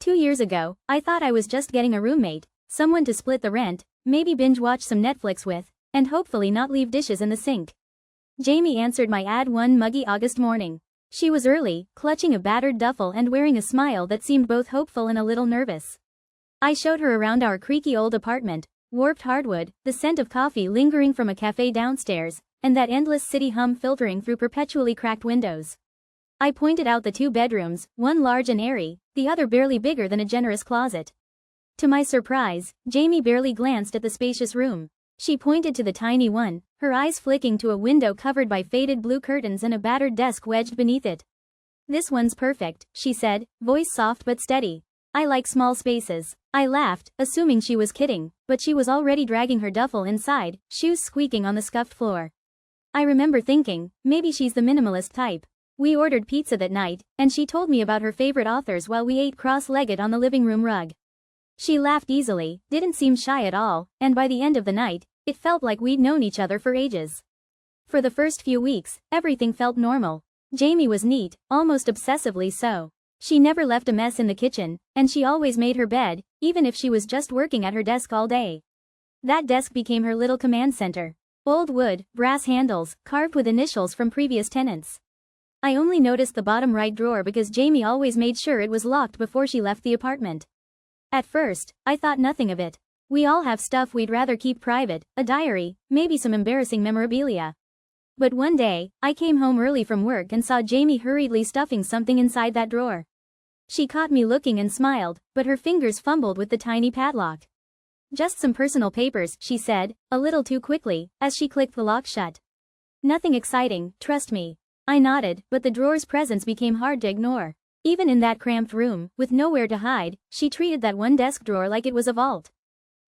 2 years ago, I thought I was just getting a roommate, someone to split the rent, maybe binge watch some Netflix with, and hopefully not leave dishes in the sink. Jamie answered my ad one muggy August morning. She was early, clutching a battered duffel and wearing a smile that seemed both hopeful and a little nervous. I showed her around our creaky old apartment, warped hardwood, the scent of coffee lingering from a cafe downstairs, and that endless city hum filtering through perpetually cracked windows. I pointed out the 2 bedrooms, one large and airy, the other barely bigger than a generous closet. To my surprise, Jamie barely glanced at the spacious room. She pointed to the tiny one, her eyes flicking to a window covered by faded blue curtains and a battered desk wedged beneath it. "This one's perfect," she said, voice soft but steady. "I like small spaces." I laughed, assuming she was kidding, but she was already dragging her duffel inside, shoes squeaking on the scuffed floor. I remember thinking, maybe she's the minimalist type. We ordered pizza that night, and she told me about her favorite authors while we ate cross-legged on the living room rug. She laughed easily, didn't seem shy at all, and by the end of the night, it felt like we'd known each other for ages. For the first few weeks, everything felt normal. Jamie was neat, almost obsessively so. She never left a mess in the kitchen, and she always made her bed, even if she was just working at her desk all day. That desk became her little command center. Old wood, brass handles, carved with initials from previous tenants. I only noticed the bottom right drawer because Jamie always made sure it was locked before she left the apartment. At first, I thought nothing of it. We all have stuff we'd rather keep private, a diary, maybe some embarrassing memorabilia. But one day, I came home early from work and saw Jamie hurriedly stuffing something inside that drawer. She caught me looking and smiled, but her fingers fumbled with the tiny padlock. "Just some personal papers," she said, a little too quickly, as she clicked the lock shut. "Nothing exciting, trust me." I nodded, but the drawer's presence became hard to ignore. Even in that cramped room, with nowhere to hide, she treated that one desk drawer like it was a vault.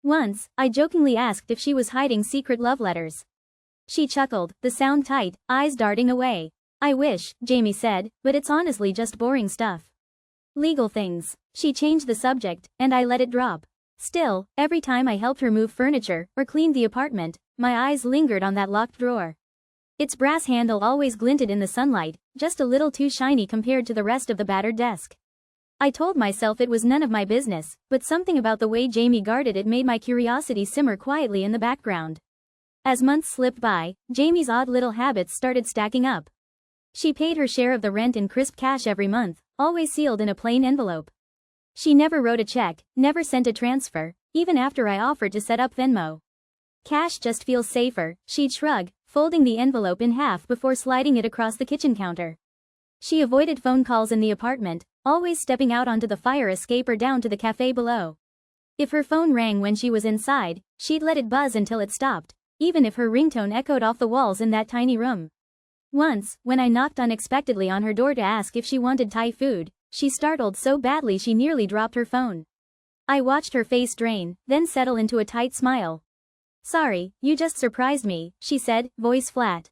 Once, I jokingly asked if she was hiding secret love letters. She chuckled, the sound tight, eyes darting away. "I wish," Jamie said, "but it's honestly just boring stuff. Legal things." She changed the subject, and I let it drop. Still, every time I helped her move furniture, or cleaned the apartment, my eyes lingered on that locked drawer. Its brass handle always glinted in the sunlight, just a little too shiny compared to the rest of the battered desk. I told myself it was none of my business, but something about the way Jamie guarded it made my curiosity simmer quietly in the background. As months slipped by, Jamie's odd little habits started stacking up. She paid her share of the rent in crisp cash every month, always sealed in a plain envelope. She never wrote a check, never sent a transfer, even after I offered to set up Venmo. "Cash just feels safer," she'd shrug, folding the envelope in half before sliding it across the kitchen counter. She avoided phone calls in the apartment, always stepping out onto the fire escape or down to the cafe below. If her phone rang when she was inside, she'd let it buzz until it stopped, even if her ringtone echoed off the walls in that tiny room. Once, when I knocked unexpectedly on her door to ask if she wanted Thai food, she startled so badly she nearly dropped her phone. I watched her face drain, then settle into a tight smile. "Sorry, you just surprised me," she said, voice flat.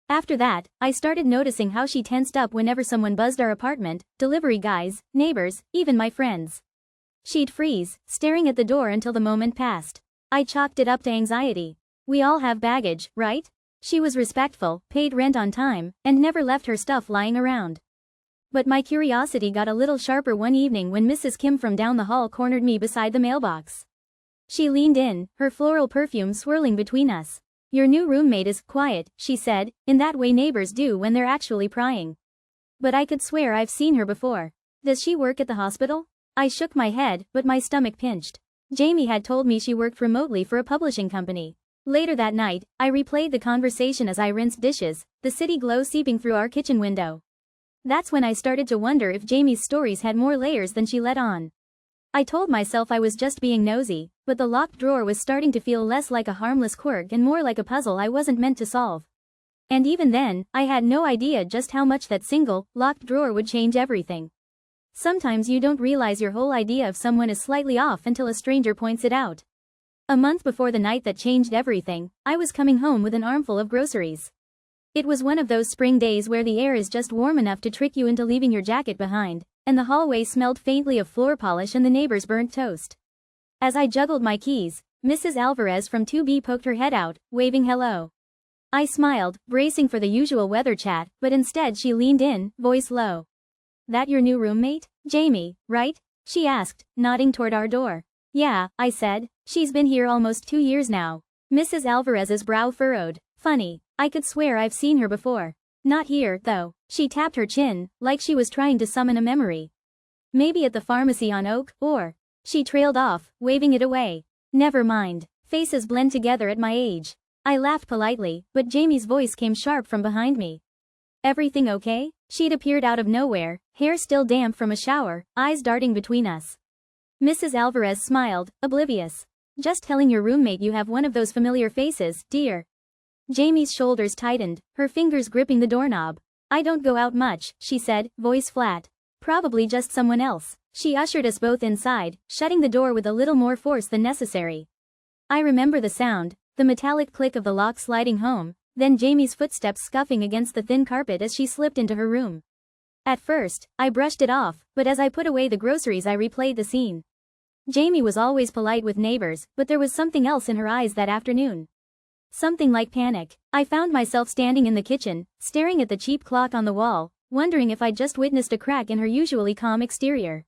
After that, I started noticing how she tensed up whenever someone buzzed our apartment, delivery guys, neighbors, even my friends. She'd freeze, staring at the door until the moment passed. I chalked it up to anxiety. We all have baggage, right? She was respectful, paid rent on time, and never left her stuff lying around. But my curiosity got a little sharper one evening when Mrs. Kim from down the hall cornered me beside the mailbox. She leaned in, her floral perfume swirling between us. "Your new roommate is quiet," she said, in that way neighbors do when they're actually prying. But I could swear I've seen her before. "Does she work at the hospital?" I shook my head, but my stomach pinched. Jamie had told me she worked remotely for a publishing company. Later that night, I replayed the conversation as I rinsed dishes, the city glow seeping through our kitchen window. That's when I started to wonder if Jamie's stories had more layers than she let on. I told myself I was just being nosy, but the locked drawer was starting to feel less like a harmless quirk and more like a puzzle I wasn't meant to solve. And even then, I had no idea just how much that single, locked drawer would change everything. Sometimes you don't realize your whole idea of someone is slightly off until a stranger points it out. A month before the night that changed everything, I was coming home with an armful of groceries. It was one of those spring days where the air is just warm enough to trick you into leaving your jacket behind, and the hallway smelled faintly of floor polish and the neighbor's burnt toast. As I juggled my keys, Mrs. Alvarez from 2B poked her head out, waving hello. I smiled, bracing for the usual weather chat, but instead she leaned in, voice low. "That your new roommate? Jamie, right?" she asked, nodding toward our door. Yeah, I said. She's been here almost 2 years now. Mrs. Alvarez's brow furrowed. Funny, I could swear I've seen her before. Not here, though. She tapped her chin, like she was trying to summon a memory. Maybe at the pharmacy on Oak, or... She trailed off, waving it away. Never mind. Faces blend together at my age. I laughed politely, but Jamie's voice came sharp from behind me. Everything okay? She'd appeared out of nowhere, hair still damp from a shower, eyes darting between us. Mrs. Alvarez smiled, oblivious. Just telling your roommate you have one of those familiar faces, dear. Jamie's shoulders tightened, her fingers gripping the doorknob. I don't go out much, she said, voice flat. Probably just someone else. She ushered us both inside, shutting the door with a little more force than necessary. I remember the sound, the metallic click of the lock sliding home, then Jamie's footsteps scuffing against the thin carpet as she slipped into her room. At first, I brushed it off, but as I put away the groceries I replayed the scene. Jamie was always polite with neighbors, but there was something else in her eyes that afternoon. Something like panic. I found myself standing in the kitchen, staring at the cheap clock on the wall, wondering if I'd just witnessed a crack in her usually calm exterior.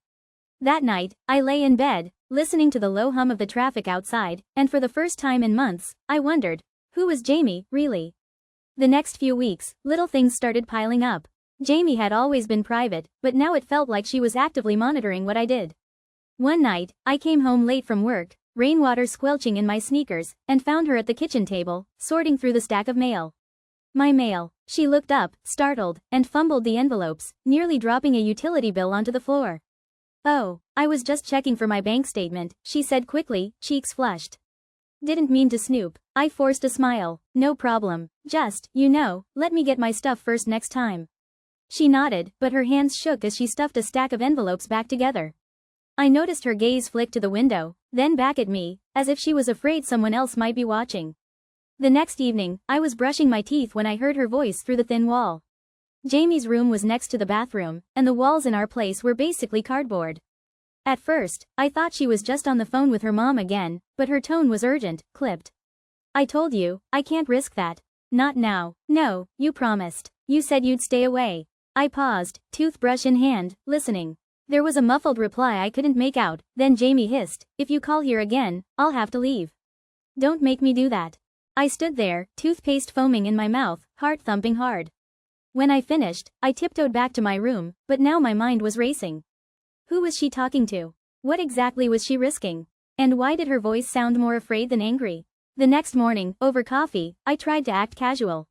That night, I lay in bed, listening to the low hum of the traffic outside, and for the first time in months, I wondered, who was Jamie, really? The next few weeks, little things started piling up. Jamie had always been private, but now it felt like she was actively monitoring what I did. One night, I came home late from work, rainwater squelching in my sneakers, and found her at the kitchen table, sorting through the stack of mail. My mail. She looked up, startled, and fumbled the envelopes, nearly dropping a utility bill onto the floor. Oh, I was just checking for my bank statement, she said quickly, cheeks flushed. Didn't mean to snoop. I forced a smile. No problem. Just, let me get my stuff first next time. She nodded, but her hands shook as she stuffed a stack of envelopes back together. I noticed her gaze flick to the window, then back at me, as if she was afraid someone else might be watching. The next evening, I was brushing my teeth when I heard her voice through the thin wall. Jamie's room was next to the bathroom, and the walls in our place were basically cardboard. At first, I thought she was just on the phone with her mom again, but her tone was urgent, clipped. I told you, I can't risk that. Not now. No, you promised. You said you'd stay away. I paused, toothbrush in hand, listening. There was a muffled reply I couldn't make out, then Jamie hissed, if you call here again, I'll have to leave. Don't make me do that. I stood there, toothpaste foaming in my mouth, heart thumping hard. When I finished, I tiptoed back to my room, but now my mind was racing. Who was she talking to? What exactly was she risking? And why did her voice sound more afraid than angry? The next morning, over coffee, I tried to act casual.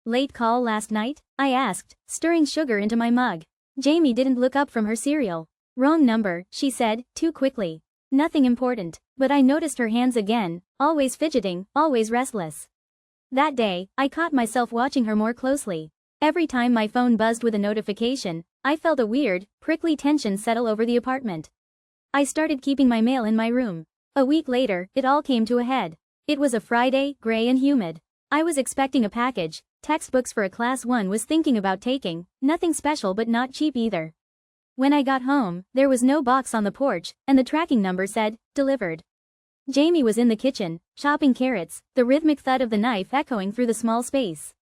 Late call last night? I asked, stirring sugar into my mug. Jamie didn't look up from her cereal. Wrong number, she said, too quickly. Nothing important, but I noticed her hands again, always fidgeting, always restless. That day, I caught myself watching her more closely. Every time my phone buzzed with a notification, I felt a weird, prickly tension settle over the apartment. I started keeping my mail in my room. A week later, it all came to a head. It was a Friday, gray and humid. I was expecting a package, textbooks for a class 1 was thinking about taking, nothing special but not cheap either. When I got home, there was no box on the porch, and the tracking number said, delivered. Jamie was in the kitchen, chopping carrots, the rhythmic thud of the knife echoing through the small space.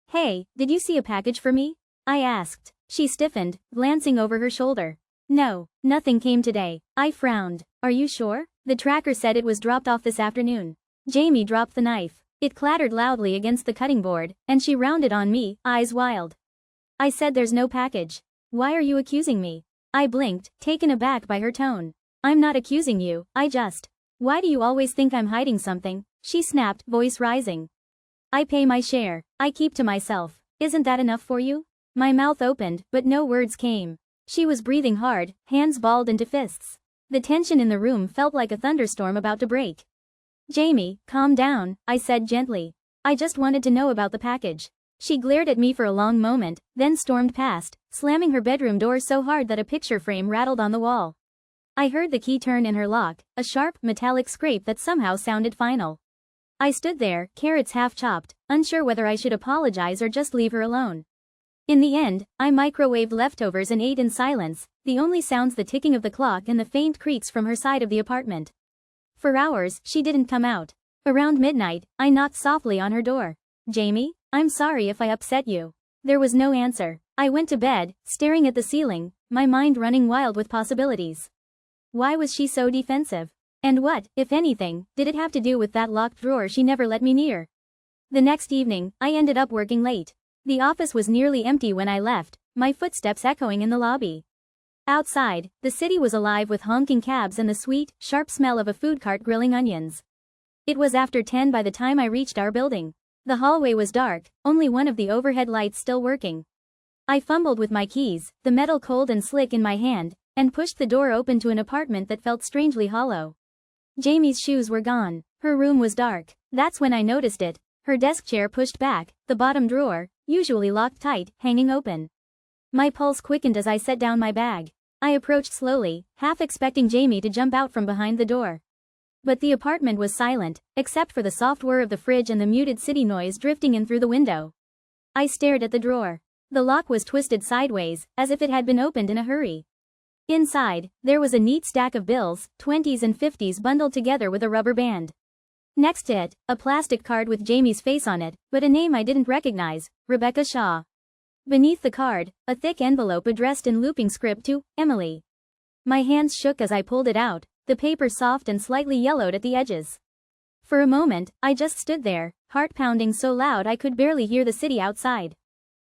Hey, did you see a package for me? I asked. She stiffened, glancing over her shoulder. No, nothing came today. I frowned. Are you sure? The tracker said it was dropped off this afternoon. Jamie dropped the knife. It clattered loudly against the cutting board, and she rounded on me, eyes wild. I said there's no package. Why are you accusing me? I blinked, taken aback by her tone. I'm not accusing you, I just. Why do you always think I'm hiding something? She snapped, voice rising. I pay my share. I keep to myself. Isn't that enough for you? My mouth opened, but no words came. She was breathing hard, hands balled into fists. The tension in the room felt like a thunderstorm about to break. Jamie, calm down, I said gently. I just wanted to know about the package. She glared at me for a long moment, then stormed past, slamming her bedroom door so hard that a picture frame rattled on the wall. I heard the key turn in her lock, a sharp, metallic scrape that somehow sounded final. I stood there, carrots half chopped, unsure whether I should apologize or just leave her alone. In the end, I microwaved leftovers and ate in silence, the only sounds the ticking of the clock and the faint creaks from her side of the apartment. For hours, she didn't come out. Around midnight, I knocked softly on her door. Jamie, I'm sorry if I upset you. There was no answer. I went to bed, staring at the ceiling, my mind running wild with possibilities. Why was she so defensive? And what, if anything, did it have to do with that locked drawer she never let me near? The next evening, I ended up working late. The office was nearly empty when I left, my footsteps echoing in the lobby. Outside, the city was alive with honking cabs and the sweet, sharp smell of a food cart grilling onions. It was after 10 by the time I reached our building. The hallway was dark, only one of the overhead lights still working. I fumbled with my keys, the metal cold and slick in my hand, and pushed the door open to an apartment that felt strangely hollow. Jamie's shoes were gone. Her room was dark. That's when I noticed it. Her desk chair pushed back, the bottom drawer, usually locked tight, hanging open. My pulse quickened as I set down my bag. I approached slowly, half expecting Jamie to jump out from behind the door. But the apartment was silent, except for the soft whir of the fridge and the muted city noise drifting in through the window. I stared at the drawer. The lock was twisted sideways, as if it had been opened in a hurry. Inside, there was a neat stack of bills, 20s and 50s bundled together with a rubber band. Next to it, a plastic card with Jamie's face on it, but a name I didn't recognize, Rebecca Shaw. Beneath the card, a thick envelope addressed in looping script to Emily. My hands shook as I pulled it out, the paper soft and slightly yellowed at the edges. For a moment, I just stood there, heart pounding so loud I could barely hear the city outside.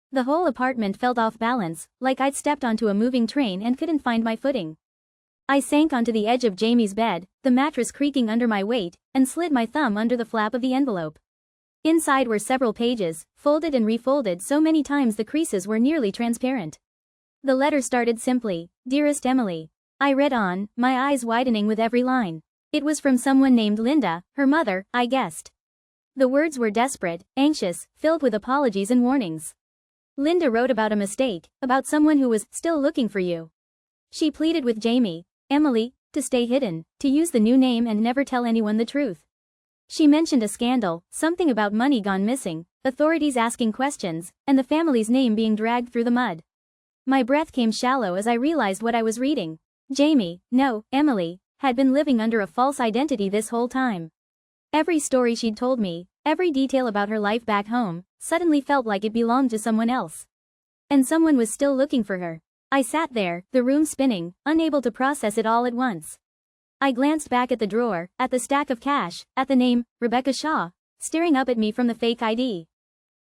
The whole apartment felt off balance, like I'd stepped onto a moving train and couldn't find my footing. I sank onto the edge of Jamie's bed, the mattress creaking under my weight, and slid my thumb under the flap of the envelope. Inside were several pages, folded and refolded so many times the creases were nearly transparent. The letter started simply, "Dearest Emily." I read on, my eyes widening with every line. It was from someone named Linda, her mother, I guessed. The words were desperate, anxious, filled with apologies and warnings. Linda wrote about a mistake, about someone who was still looking for you. She pleaded with Jamie, Emily, to stay hidden, to use the new name and never tell anyone the truth. She mentioned a scandal, something about money gone missing, authorities asking questions, and the family's name being dragged through the mud. My breath came shallow as I realized what I was reading. Jamie, no, Emily, had been living under a false identity this whole time. Every story she'd told me, every detail about her life back home, suddenly felt like it belonged to someone else. And someone was still looking for her. I sat there, the room spinning, unable to process it all at once. I glanced back at the drawer, at the stack of cash, at the name, Rebecca Shaw, staring up at me from the fake ID.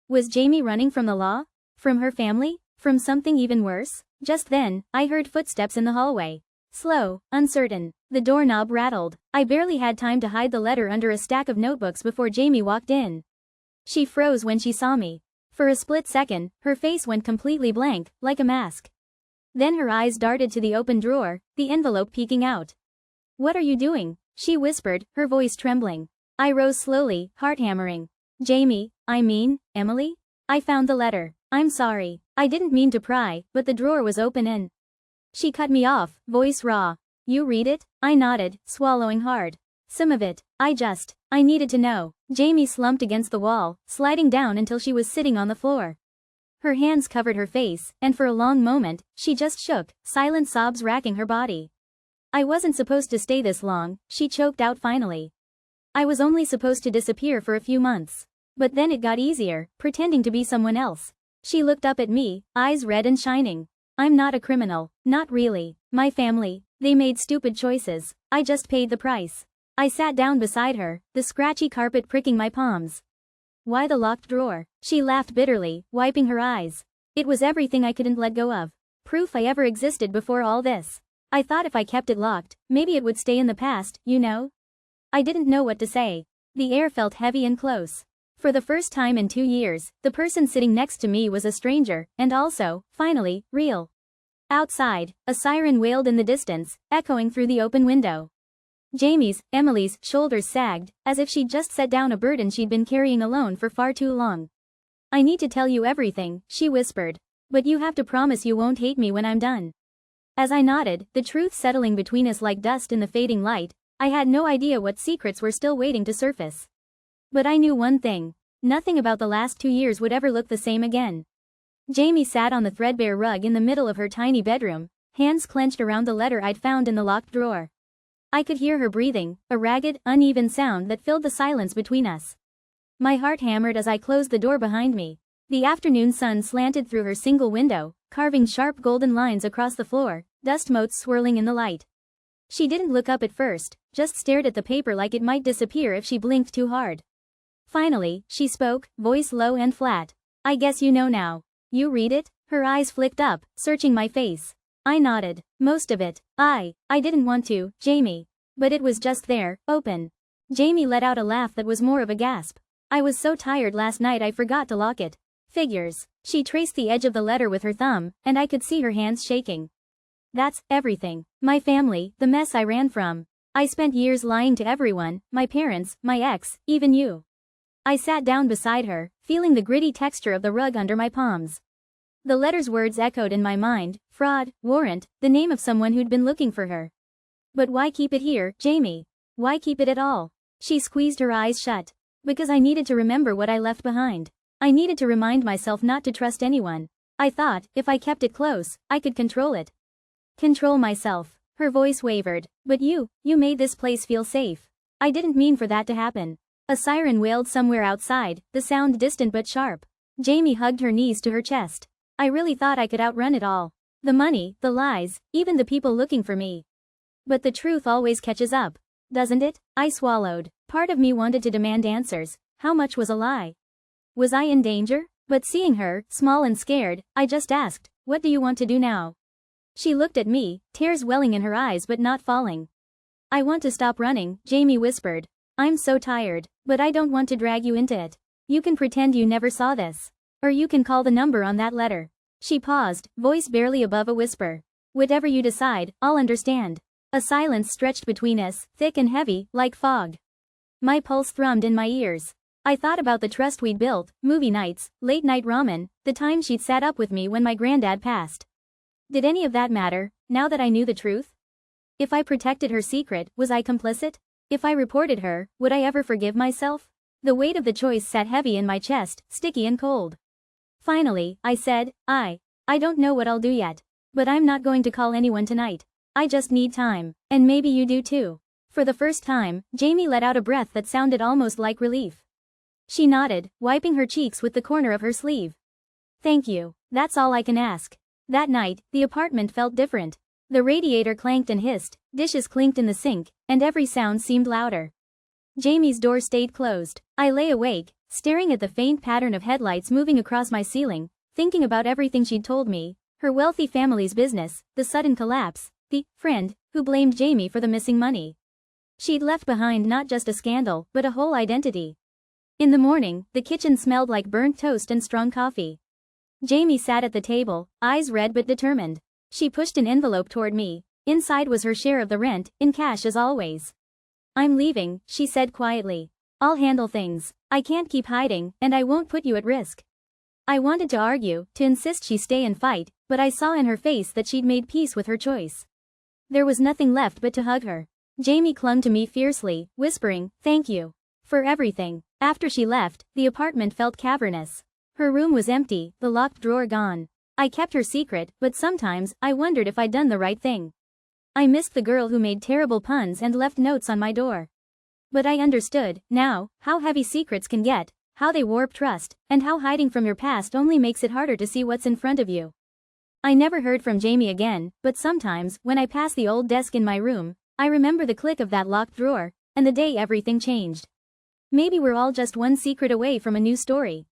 Was Jamie running from the law? From her family? From something even worse? Just then, I heard footsteps in the hallway. Slow, uncertain. The doorknob rattled. I barely had time to hide the letter under a stack of notebooks before Jamie walked in. She froze when she saw me. For a split second, her face went completely blank, like a mask. Then her eyes darted to the open drawer, the envelope peeking out. "What are you doing?" she whispered, her voice trembling. I rose slowly, heart hammering. "Jamie, Emily? I found the letter. I'm sorry. I didn't mean to pry, but the drawer was open and..." She cut me off, voice raw. "You read it?" I nodded, swallowing hard. "Some of it. I needed to know." Jamie slumped against the wall, sliding down until she was sitting on the floor. Her hands covered her face, and for a long moment, she just shook, silent sobs racking her body. "I wasn't supposed to stay this long," she choked out finally. "I was only supposed to disappear for a few months. But then it got easier, pretending to be someone else." She looked up at me, eyes red and shining. "I'm not a criminal, not really. My family, they made stupid choices. I just paid the price." I sat down beside her, the scratchy carpet pricking my palms. "Why the locked drawer?" She laughed bitterly, wiping her eyes. "It was everything I couldn't let go of. Proof I ever existed before all this. I thought if I kept it locked, maybe it would stay in the past, you know?" I didn't know what to say. The air felt heavy and close. For the first time in 2 years, the person sitting next to me was a stranger, and also, finally, real. Outside, a siren wailed in the distance, echoing through the open window. Emily's shoulders sagged, as if she'd just set down a burden she'd been carrying alone for far too long. "I need to tell you everything," she whispered. "But you have to promise you won't hate me when I'm done." As I nodded, the truth settling between us like dust in the fading light, I had no idea what secrets were still waiting to surface. But I knew one thing. Nothing about the last 2 years would ever look the same again. Jamie sat on the threadbare rug in the middle of her tiny bedroom, hands clenched around the letter I'd found in the locked drawer. I could hear her breathing, a ragged, uneven sound that filled the silence between us. My heart hammered as I closed the door behind me. The afternoon sun slanted through her single window, carving sharp golden lines across the floor, dust motes swirling in the light. She didn't look up at first, just stared at the paper like it might disappear if she blinked too hard. Finally, she spoke, voice low and flat. I guess you know now. You read it? Her eyes flicked up, searching my face. I nodded. Most of it. I didn't want to, Jamie. But it was just there, open. Jamie let out a laugh that was more of a gasp. I was so tired last night I forgot to lock it. Figures. She traced the edge of the letter with her thumb, and I could see her hands shaking. That's everything. My family, the mess I ran from. I spent years lying to everyone, my parents, my ex, even you. I sat down beside her, feeling the gritty texture of the rug under my palms. The letter's words echoed in my mind: fraud, warrant, the name of someone who'd been looking for her. But why keep it here, Jamie? Why keep it at all? She squeezed her eyes shut. Because I needed to remember what I left behind. I needed to remind myself not to trust anyone. I thought, if I kept it close, I could control it. Control myself. Her voice wavered. But you made this place feel safe. I didn't mean for that to happen. A siren wailed somewhere outside, the sound distant but sharp. Jamie hugged her knees to her chest. I really thought I could outrun it all. The money, the lies, even the people looking for me. But the truth always catches up. Doesn't it? I swallowed. Part of me wanted to demand answers. How much was a lie? Was I in danger? But seeing her, small and scared, I just asked, what do you want to do now? She looked at me, tears welling in her eyes but not falling. I want to stop running, Jamie whispered. I'm so tired, but I don't want to drag you into it. You can pretend you never saw this. Or you can call the number on that letter. She paused, voice barely above a whisper. Whatever you decide, I'll understand. A silence stretched between us, thick and heavy, like fog. My pulse thrummed in my ears. I thought about the trust we'd built, movie nights, late-night ramen, the time she'd sat up with me when my granddad passed. Did any of that matter, now that I knew the truth? If I protected her secret, was I complicit? If I reported her, would I ever forgive myself? The weight of the choice sat heavy in my chest, sticky and cold. Finally, I said, I don't know what I'll do yet. But I'm not going to call anyone tonight. I just need time. And maybe you do too. For the first time, Jamie let out a breath that sounded almost like relief. She nodded, wiping her cheeks with the corner of her sleeve. Thank you. That's all I can ask. That night, the apartment felt different. The radiator clanked and hissed, dishes clinked in the sink, and every sound seemed louder. Jamie's door stayed closed. I lay awake, staring at the faint pattern of headlights moving across my ceiling, thinking about everything she'd told me, her wealthy family's business, the sudden collapse, the friend who blamed Jamie for the missing money. She'd left behind not just a scandal, but a whole identity. In the morning, the kitchen smelled like burnt toast and strong coffee. Jamie sat at the table, eyes red but determined. She pushed an envelope toward me. Inside was her share of the rent, in cash as always. I'm leaving, she said quietly. I'll handle things. I can't keep hiding, and I won't put you at risk. I wanted to argue, to insist she stay and fight, but I saw in her face that she'd made peace with her choice. There was nothing left but to hug her. Jamie clung to me fiercely, whispering, thank you. For everything. After she left, the apartment felt cavernous. Her room was empty, the locked drawer gone. I kept her secret, but sometimes, I wondered if I'd done the right thing. I missed the girl who made terrible puns and left notes on my door. But I understood, now, how heavy secrets can get, how they warp trust, and how hiding from your past only makes it harder to see what's in front of you. I never heard from Jamie again, but sometimes, when I pass the old desk in my room, I remember the click of that locked drawer, and the day everything changed. Maybe we're all just one secret away from a new story.